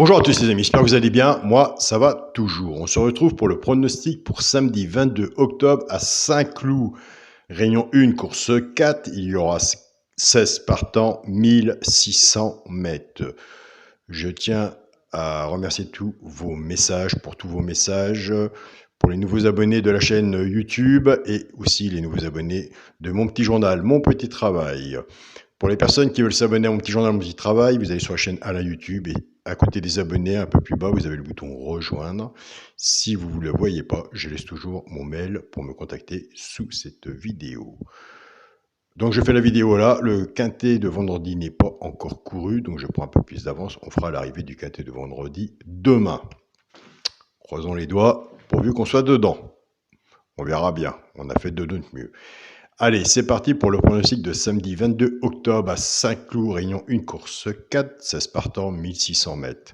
Bonjour à tous les amis, j'espère que vous allez bien. Moi, ça va toujours. On se retrouve pour le pronostic pour samedi 22 octobre à Saint-Cloud. Réunion 1, course 4. Il y aura 16 partants, 1600 mètres. Je tiens à remercier tous vos messages, pour les nouveaux abonnés de la chaîne YouTube et aussi les nouveaux abonnés de mon petit journal, Mon Petit Travail. Pour les personnes qui veulent s'abonner à mon petit journal, Mon Petit Travail, vous allez sur la chaîne Alain YouTube et à côté des abonnés, un peu plus bas, vous avez le bouton rejoindre. Si vous ne le voyez pas, je laisse toujours mon mail pour me contacter sous cette vidéo. Donc je fais la vidéo là, le quintet de vendredi n'est pas encore couru, donc je prends un peu plus d'avance. On fera l'arrivée du quintet de vendredi demain. Croisons les doigts pourvu qu'on soit dedans. On verra bien, on a fait de notre mieux. Allez, c'est parti pour le pronostic de samedi 22 octobre à Saint-Cloud, Réunion 1, course 4, 16 partants, 1600 mètres.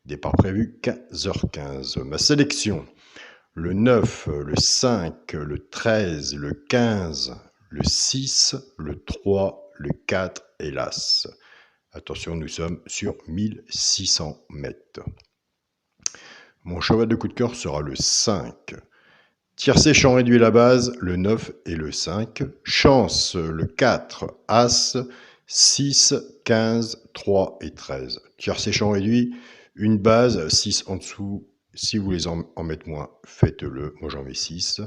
Départ prévu 15h15. Ma sélection, le 9, le 5, le 13, le 15, le 6, le 3, le 4 et l'As. Attention, nous sommes sur 1600 mètres. Mon cheval de coup de cœur sera le 5. Tiercé, champ réduit la base, le 9 et le 5. Chance, le 4, As, 6, 15, 3 et 13. Tiercé, champ réduit, une base, 6 en dessous. Si vous voulez en mettre moins, faites-le. Moi, j'en mets 6.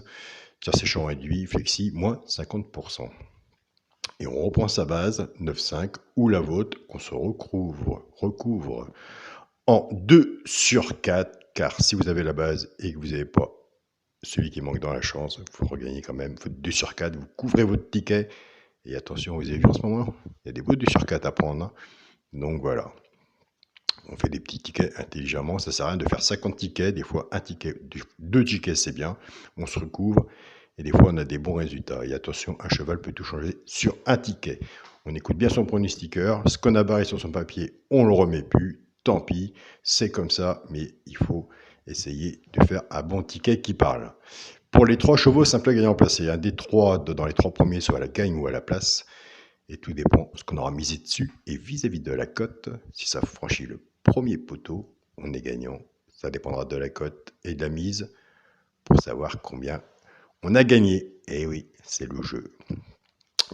Tiercé, champ réduit, flexi, moins 50%. Et on reprend sa base, 9, 5, ou la vôtre, qu'on se recouvre en 2 sur 4. Car si vous avez la base et que vous n'avez pas celui qui manque dans la chance, il faut regagner quand même. Faut 2 sur 4, vous couvrez votre ticket. Et attention, vous avez vu en ce moment, il y a des bouts de 2 sur 4 à prendre. Hein. Donc voilà. On fait des petits tickets intelligemment. Ça ne sert à rien de faire 50 tickets. Des fois, 2 tickets, c'est bien. On se recouvre. Et des fois, on a des bons résultats. Et attention, un cheval peut tout changer sur un ticket. On écoute bien son pronostiqueur. Ce qu'on a barré sur son papier, on ne le remet plus. Tant pis, c'est comme ça. Mais il faut essayer de faire un bon ticket qui parle. Pour les 3 chevaux, simple gagnant placé. Un des 3 dans les 3 premiers, soit à la gagne ou à la place. Et tout dépend de ce qu'on aura misé dessus. Et vis-à-vis de la cote, si ça franchit le premier poteau, on est gagnant. Ça dépendra de la cote et de la mise pour savoir combien on a gagné. Et oui, c'est le jeu.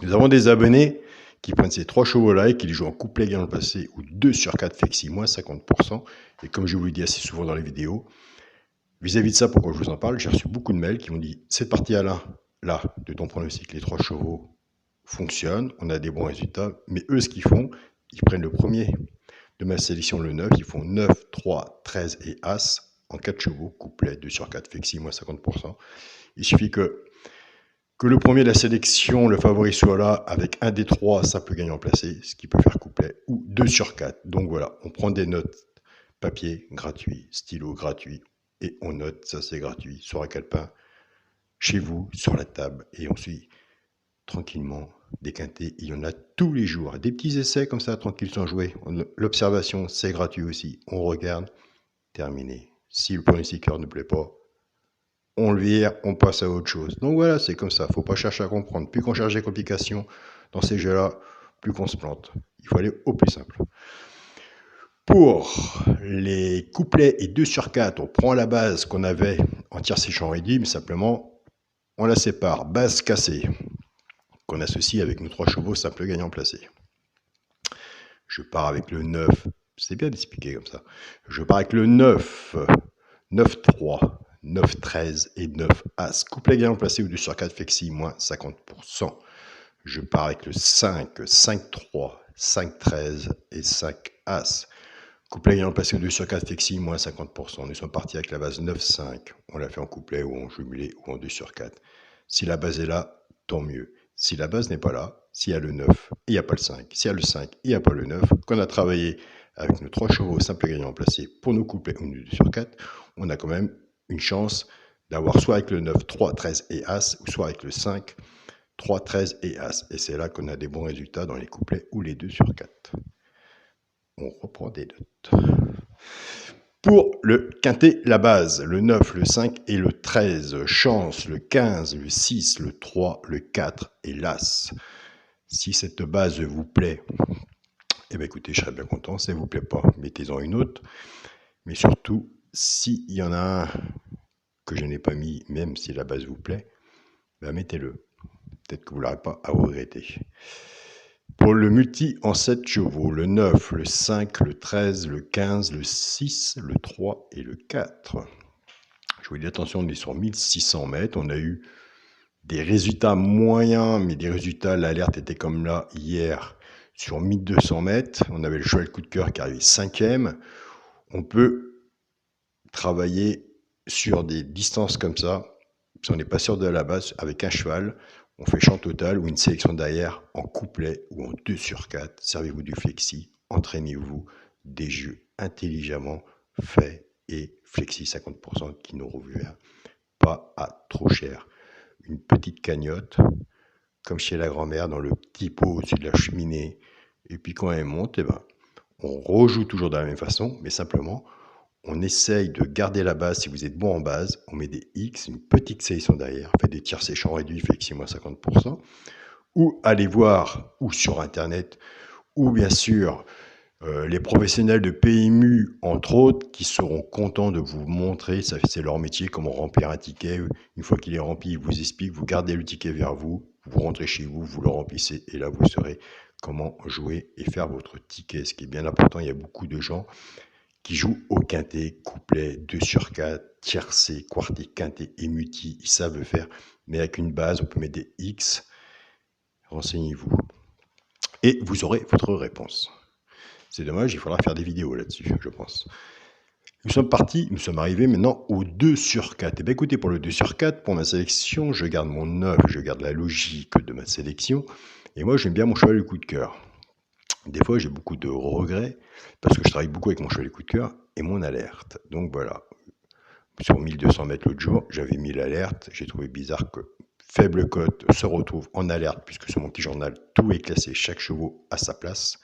Nous avons des abonnés qui prennent ces 3 chevaux-là et qui les jouent en couplet gagnant placé ou 2 sur 4 flexi, moins 50%. Et comme je vous le dis assez souvent dans les vidéos, vis-à-vis de ça, pourquoi je vous en parle, j'ai reçu beaucoup de mails qui m'ont dit cette partie Alain, là, de ton pronostic, les 3 chevaux fonctionnent, on a des bons résultats, mais eux, ce qu'ils font, ils prennent le premier de ma sélection, le 9, ils font 9, 3, 13 et As en 4 chevaux, couplet, 2 sur 4, flexi, moins 50%. Il suffit que le premier de la sélection, le favori, soit là avec un des 3 simple gagnant placé, ce qui peut faire couplet, ou 2 sur 4. Donc voilà, on prend des notes papier gratuit, stylo gratuit, et on note, ça c'est gratuit, sur un calepin, chez vous, sur la table, et on suit tranquillement des quintets. Il y en a tous les jours, des petits essais comme ça, tranquille, sans jouer. L'observation, c'est gratuit aussi. On regarde, terminé. Si le pronostiqueur ne plaît pas, on le vire, on passe à autre chose. Donc voilà, c'est comme ça. Il ne faut pas chercher à comprendre. Plus qu'on cherche des complications dans ces jeux-là, plus qu'on se plante. Il faut aller au plus simple. Pour les couplets et 2 sur 4, on prend la base qu'on avait en tiercé champ réduit, mais simplement, on la sépare. Base cassée, qu'on associe avec nos 3 chevaux simple gagnant placé. Je pars avec le 9. C'est bien d'expliquer comme ça. Je pars avec le 9, 9, 3, 9, 13 et 9 As. Couplet gagnant placé ou 2 sur 4 flexi, moins 50%. Je pars avec le 5, 5, 3, 5, 13 et 5 As. Couplet gagnant placé ou 2 sur 4 flexi, moins 50%. Nous sommes partis avec la base 9, 5. On l'a fait en couplet ou en jumelé ou en 2 sur 4. Si la base est là, tant mieux. Si la base n'est pas là, s'il y a le 9, il n'y a pas le 5. S'il y a le 5, il n'y a pas le 9. Qu'on a travaillé avec nos 3 chevaux simple gagnant placé pour nos couplets ou nos 2 sur 4, on a quand même une chance d'avoir soit avec le 9, 3, 13 et As, ou soit avec le 5, 3, 13 et As. Et c'est là qu'on a des bons résultats dans les couplets ou les 2 sur 4. On reprend des notes. Pour le quintet, la base, le 9, le 5 et le 13. Chance, le 15, le 6, le 3, le 4 et l'As. Si cette base vous plaît, eh bien écoutez, je serais bien content. Si elle ne vous plaît pas, mettez-en une autre. Mais surtout, s'il y en a un que je n'ai pas mis, même si la base vous plaît, ben mettez-le. Peut-être que vous n'aurez pas à regretter. Pour le multi en 7 chevaux, le 9, le 5, le 13, le 15, le 6, le 3 et le 4. Je vous dis attention, on est sur 1600 mètres. On a eu des résultats moyens, mais des résultats, l'alerte était comme là hier sur 1200 mètres. On avait le cheval coup de cœur qui arrivait 5e. On peut travailler sur des distances comme ça, si on n'est pas sûr de la base, avec un cheval, on fait champ total ou une sélection derrière en couplet ou en 2 sur 4. Servez-vous du flexi, entraînez-vous, des jeux intelligemment faits et flexi 50% qui nous revient pas à trop cher. Une petite cagnotte, comme chez la grand-mère, dans le petit pot au-dessus de la cheminée. Et puis quand elle monte, eh ben, on rejoue toujours de la même façon, mais simplement, on essaye de garder la base. Si vous êtes bon en base, on met des X, une petite sélection derrière, fait des tirs séchants réduits, flexi moins 50%, ou allez voir, ou sur Internet, ou bien sûr, les professionnels de PMU, entre autres, qui seront contents de vous montrer, c'est leur métier, comment remplir un ticket. Une fois qu'il est rempli, ils vous expliquent, vous gardez le ticket vers vous, vous rentrez chez vous, vous le remplissez, et là, vous saurez comment jouer et faire votre ticket. Ce qui est bien important, il y a beaucoup de gens qui jouent au quintet, couplet, 2 sur 4, tiercé, quartet, quintet et multi. Ils savent le faire, mais avec une base, on peut mettre des X. Renseignez-vous. Et vous aurez votre réponse. C'est dommage, il faudra faire des vidéos là-dessus, je pense. Nous sommes partis, nous sommes arrivés maintenant au 2 sur 4. Et bien écoutez, pour le 2 sur 4, pour ma sélection, je garde mon 9, je garde la logique de ma sélection. Et moi, j'aime bien mon cheval du coup de cœur. Des fois, j'ai beaucoup de regrets parce que je travaille beaucoup avec mon cheval du coup de cœur et mon alerte. Donc voilà, sur 1200 mètres l'autre jour, j'avais mis l'alerte. J'ai trouvé bizarre que faible cote se retrouve en alerte puisque sur mon petit journal, tout est classé, chaque chevaux à sa place.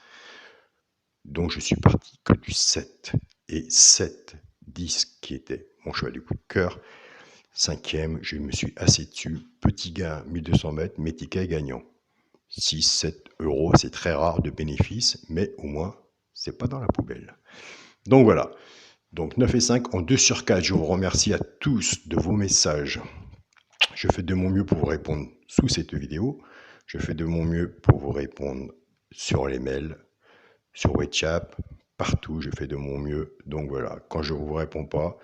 Donc je suis parti que du 7 et 7, 10 qui était mon cheval du coup de cœur. 5e, je me suis assis dessus. Petit gain, 1200 mètres, mes tickets gagnants. 6, 7 euros, c'est très rare de bénéfices, mais au moins, c'est pas dans la poubelle. Donc voilà, donc 9 et 5 en 2 sur 4. Je vous remercie à tous de vos messages. Je fais de mon mieux pour vous répondre sous cette vidéo. Je fais de mon mieux pour vous répondre sur les mails, sur WhatsApp, partout, je fais de mon mieux. Donc voilà, quand je ne vous réponds pas,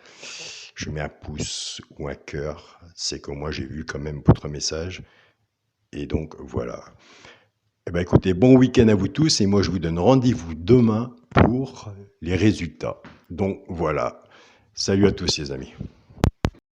je mets un pouce ou un cœur. C'est que moi, j'ai vu quand même votre message. Et donc voilà. Eh bien, écoutez, bon week-end à vous tous. Et moi, je vous donne rendez-vous demain pour les résultats. Donc voilà. Salut à tous les amis.